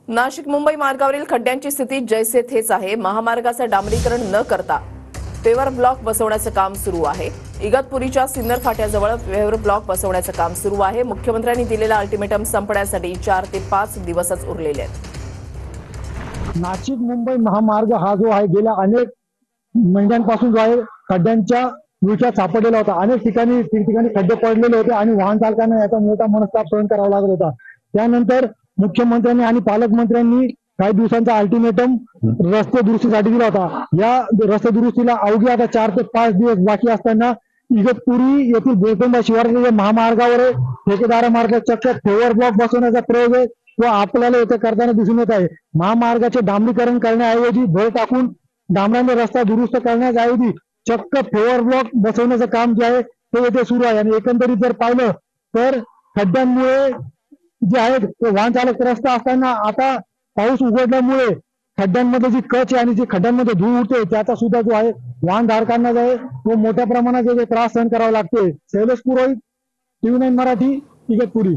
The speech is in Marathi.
नाशिक मुंबई मार्गावरील खड्ड्यांची स्थिती जैसे थेच आहे। महामार्गाचं डांबरीकरण न करता पेवर ब्लॉक बसवण्याचं काम सुरू आहे। इगतपुरीच्या सिन्नर फाट्याजवळ पेवर ब्लॉक बसवण्याचं काम सुरू आहे। मुख्यमंत्र्यांनी दिलेला अल्टिमेटम संपण्यासाठी 4 ते 5 दिवसच उरलेले आहेत। नाशिक मुंबई महामार्ग हा जो आहे गेल्या अनेक महिन्यांपासून जो आहे खड्ड्यांच्या विळख्यात सापडलेला होता। अनेक ठिकाणी खड्डे पडलेले होते आणि वाहन चालकांना याचा मोठा मनस्ताप सहन करावा लागत होता। त्यानंतर मुख्यमंत्र्यांनी आणि पालकमंत्र्यांनी काही दिवसांचा अल्टिमेटम रस्ते दुरुस्तीसाठी दिला होता। या रस्ते दुरुस्तीला अवघे आता 4 ते 5 दिवस बाकी असताना इगतपुरी येथील गोलकोंडा शिवारातील महामार्गावर ठेकेदारामार्फत चक्क पेवर ब्लॉक बसवण्याचा प्रयोग आहे तो आपल्याला येथे करताना दिसून येत आहे। महामार्गाचे डांबरीकरण करण्याऐवजी भर टाकून डांबराने रस्ता दुरुस्त करण्याऐवजी चक्क पेवर ब्लॉक बसवण्याचं काम जे आहे ते येथे सुरू आहे। आणि एकंदरीत जर पाहिलं तर खड्ड्यांमुळे जे आहे वाहन चालक त्रस्त असताना आता पाऊस उघडल्यामुळे खड्ड्यांमध्ये जी कच आहे आणि जी खड्ड्यांमध्ये धूळ उडते त्याचा सुद्धा जो आहे वाहनधारकांना जो आहे तो मोठ्या प्रमाणात त्रास सहन करावा लागतोय। शैलेश पुरोहित, TV9 मराठी, इगतपुरी।